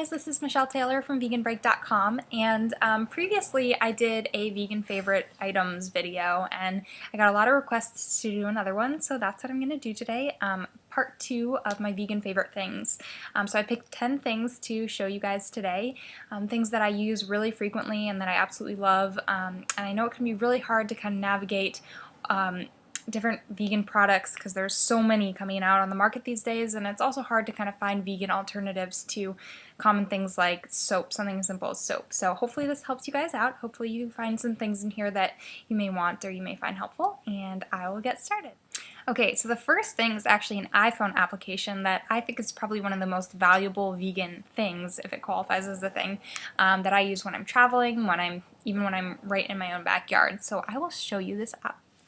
guys, this is Michelle Taylor from veganbreak.com, and previously I did a vegan favorite items video and I got a lot of requests to do another one, so that's what I'm going to do today. Part 2 of my vegan favorite things. So I picked 10 things to show you guys today, things that I use really frequently and that I absolutely love, and I know it can be really hard to kind of navigate different vegan products because there's so many coming out on the market these days, and it's also hard to kind of find vegan alternatives to common things like soap, something as simple as soap. So hopefully this helps you guys out. Hopefully you find some things in here that you may want or you may find helpful, and I will get started. Okay, so the first thing is actually an iPhone application that I think is probably one of the most valuable vegan things, if it qualifies as a thing, that I use when I'm traveling, even when I'm right in my own backyard. So I will show you this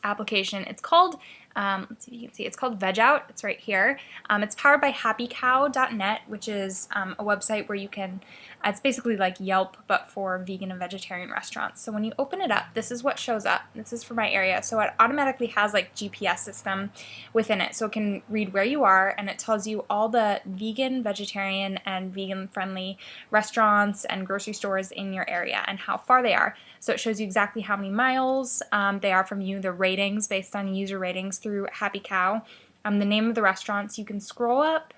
application. It's called, let's see if you can see, it's called Veg Out. It's right here. It's powered by happycow.net, which is a website where you can, it's basically like Yelp, but for vegan and vegetarian restaurants. So when you open it up, this is what shows up. This is for my area. So it automatically has like GPS system within it. So it can read where you are, and it tells you all the vegan, vegetarian, and vegan friendly restaurants and grocery stores in your area and how far they are. So it shows you exactly how many miles they are from you, the ratings based on user ratings through Happy Cow, the name of the restaurants. You can scroll up,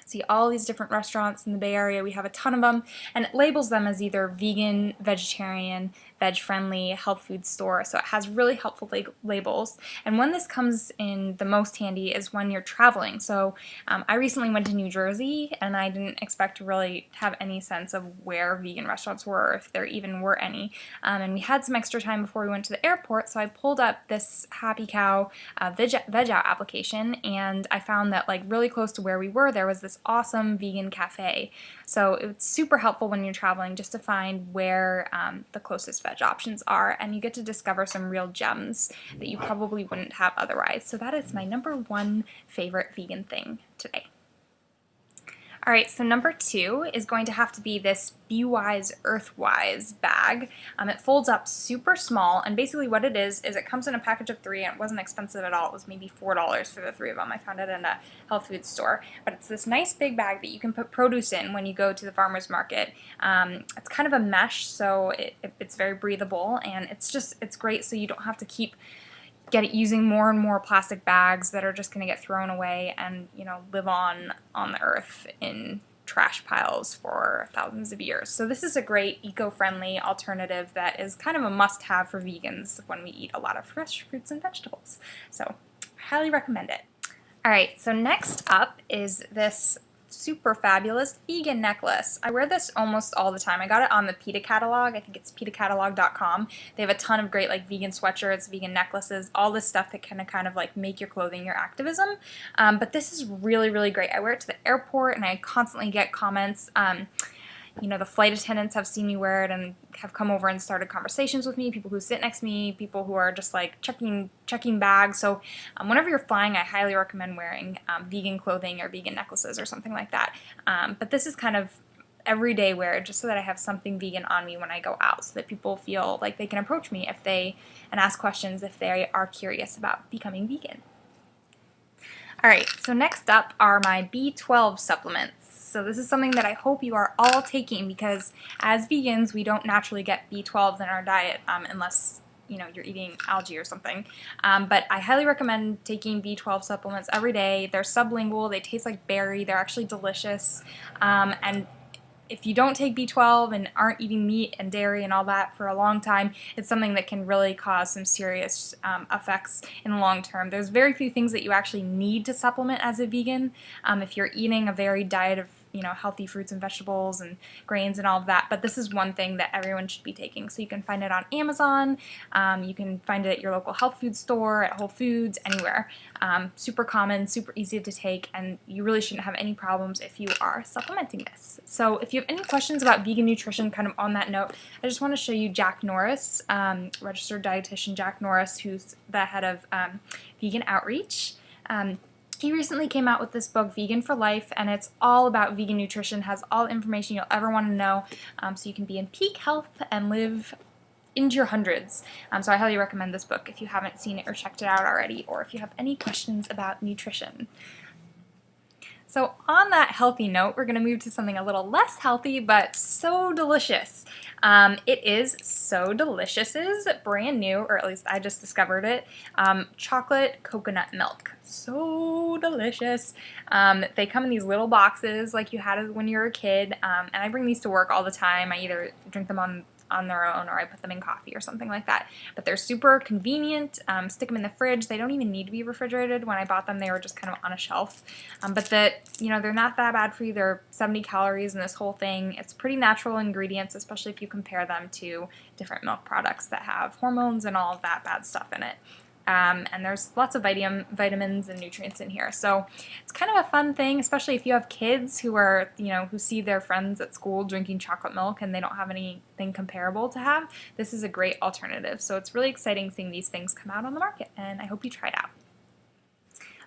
see all these different restaurants in the Bay Area. We have a ton of them, and it labels them as either vegan, vegetarian, veg-friendly, health food store. So it has really helpful labels. And when this comes in the most handy is when you're traveling. So I recently went to New Jersey, and I didn't expect to really have any sense of where vegan restaurants were, if there even were any. And we had some extra time before we went to the airport, so I pulled up this Happy Cow Veg Out application, and I found that like really close to where we were, there was this awesome vegan cafe. So it's super helpful when you're traveling just to find where the closest veg options are, and you get to discover some real gems that you probably wouldn't have otherwise. So that is my #1 favorite vegan thing today. Alright, so number 2 is going to have to be this B-Wise Earthwise bag. It folds up super small, and basically what it is it comes in a package of 3, and it wasn't expensive at all. It was maybe $4 for the 3 of them. I found it in a health food store. But it's this nice big bag that you can put produce in when you go to the farmer's market. It's kind of a mesh, so it's very breathable, and it's great so you don't have to keep using more and more plastic bags that are just going to get thrown away and, you know, live on the earth in trash piles for thousands of years. So this is a great eco-friendly alternative that is kind of a must-have for vegans when we eat a lot of fresh fruits and vegetables. So I highly recommend it. Alright, so next up is this super fabulous vegan necklace. I wear this almost all the time. I got it on the PETA catalog. I think it's PETAcatalog.com. They have a ton of great like vegan sweatshirts, vegan necklaces, all this stuff that can kind of like make your clothing your activism. But this is really, really great. I wear it to the airport, and I constantly get comments. You know, the flight attendants have seen me wear it and have come over and started conversations with me, people who sit next to me, people who are just like checking bags. So whenever you're flying, I highly recommend wearing vegan clothing or vegan necklaces or something like that. But this is kind of everyday wear, just so that I have something vegan on me when I go out, so that people feel like they can approach me and ask questions if they are curious about becoming vegan. Alright, so next up are my B12 supplements. So this is something that I hope you are all taking, because as vegans we don't naturally get B12 in our diet unless, you know, you're eating algae or something. But I highly recommend taking B12 supplements every day. They're sublingual, they taste like berry, they're actually delicious, and if you don't take B12 and aren't eating meat and dairy and all that for a long time, it's something that can really cause some serious effects in the long term. There's very few things that you actually need to supplement as a vegan. If you're eating a varied diet of, you know, healthy fruits and vegetables and grains and all of that, but this is one thing that everyone should be taking. So you can find it on Amazon, you can find it at your local health food store, at Whole Foods, anywhere. Super common, super easy to take, and you really shouldn't have any problems if you are supplementing this. So if you have any questions about vegan nutrition, kind of on that note, I just want to show you Jack Norris, registered dietitian Jack Norris, who's the head of Vegan Outreach. He recently came out with this book, Vegan for Life, and it's all about vegan nutrition, has all the information you'll ever want to know, so you can be in peak health and live into your hundreds. So I highly recommend this book if you haven't seen it or checked it out already, or if you have any questions about nutrition. So on that healthy note, we're going to move to something a little less healthy, but so delicious. It is So Delicious's brand new, or at least I just discovered it, chocolate coconut milk. So delicious. They come in these little boxes like you had when you were a kid, and I bring these to work all the time. I either drink them on their own or I put them in coffee or something like that. But they're super convenient. Stick them in the fridge. They don't even need to be refrigerated. When I bought them, they were just kind of on a shelf. But they're not that bad for you. They're 70 calories in this whole thing. It's pretty natural ingredients, especially if you compare them to different milk products that have hormones and all of that bad stuff in it. And there's lots of vitamins and nutrients in here. So it's kind of a fun thing, especially if you have kids who are, who see their friends at school drinking chocolate milk and they don't have anything comparable to have. This is a great alternative. So it's really exciting seeing these things come out on the market, and I hope you try it out.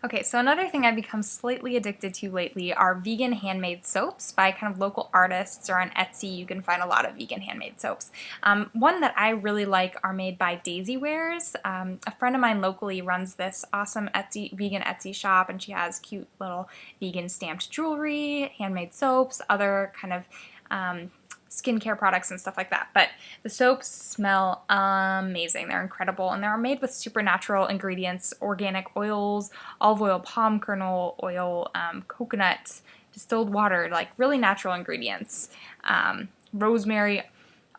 Okay, so another thing I've become slightly addicted to lately are vegan handmade soaps by kind of local artists, or on Etsy you can find a lot of vegan handmade soaps. One that I really like are made by Daisy Wares. A friend of mine locally runs this awesome vegan Etsy shop, and she has cute little vegan stamped jewelry, handmade soaps, other kind of skincare products and stuff like that. But the soaps smell amazing. They're incredible, and they're made with super natural ingredients: organic oils, olive oil, palm kernel oil, coconut, distilled water, like really natural ingredients, rosemary,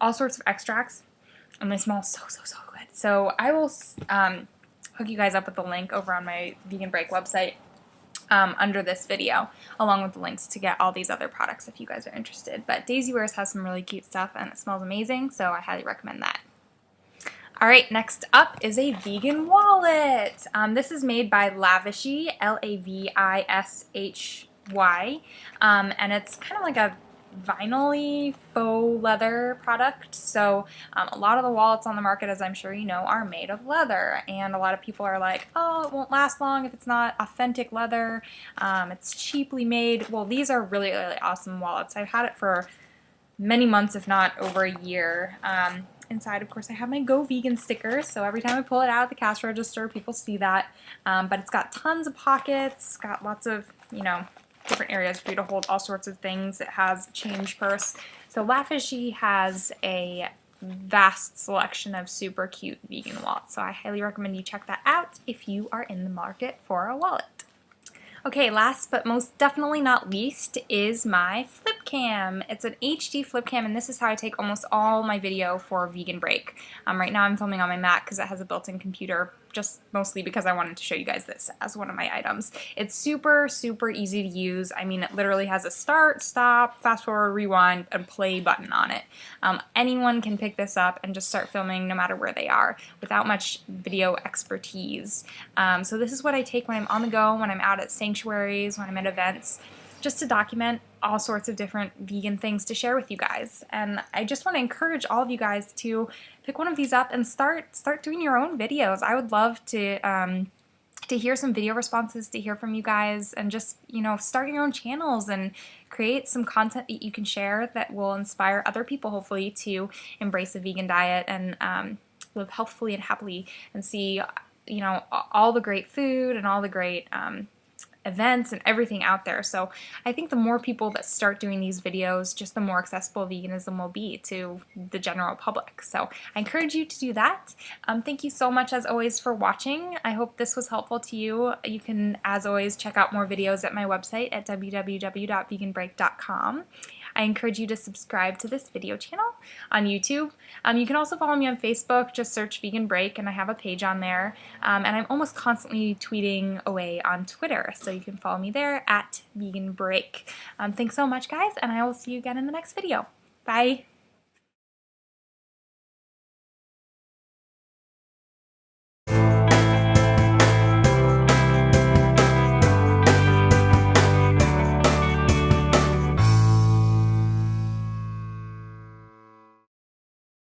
all sorts of extracts, and they smell so good. So I will hook you guys up with the link over on my Vegan Break website under this video, along with the links to get all these other products if you guys are interested. But Daisy Wares has some really cute stuff, and it smells amazing, so I highly recommend that. Alright, next up is a vegan wallet. This is made by Lavishy, Lavishhy, and it's kind of like a vinyl-y faux leather product. So a lot of the wallets on the market, as I'm sure you know, are made of leather, and a lot of people are like, oh, it won't last long if it's not authentic leather, it's cheaply made. Well, these are really, really awesome wallets. I've had it for many months, if not over a year. Inside, of course, I have my Go Vegan sticker, so every time I pull it out of the cash register, people see that. But it's got tons of pockets, got lots of, different areas for you to hold all sorts of things. It has a change purse. So Lavishy has a vast selection of super cute vegan wallets, so I highly recommend you check that out if you are in the market for a wallet. Okay, last but most definitely not least is my flip cam. It's an HD flip cam, and this is how I take almost all my video for Vegan Break. Right now I'm filming on my Mac because it has a built-in computer, just mostly because I wanted to show you guys this as one of my items. It's super, super easy to use. I mean, it literally has a start, stop, fast forward, rewind, and play button on it. Anyone can pick this up and just start filming no matter where they are without much video expertise. So this is what I take when I'm on the go, when I'm out at sanctuaries, when I'm at events, just to document all sorts of different vegan things to share with you guys. And I just want to encourage all of you guys to pick one of these up and start doing your own videos. I would love to hear some video responses, to hear from you guys, and just, start your own channels and create some content that you can share that will inspire other people, hopefully, to embrace a vegan diet and live healthfully and happily, and see, all the great food and all the great events and everything out there. So I think the more people that start doing these videos, just the more accessible veganism will be to the general public. So I encourage you to do that. Thank you so much, as always, for watching. I hope this was helpful to you. You can, as always, check out more videos at my website at www.veganbreak.com. I encourage you to subscribe to this video channel on YouTube. You can also follow me on Facebook. Just search Vegan Break, and I have a page on there. And I'm almost constantly tweeting away on Twitter, so you can follow me there at Vegan Break. Thanks so much, guys, and I will see you again in the next video. Bye!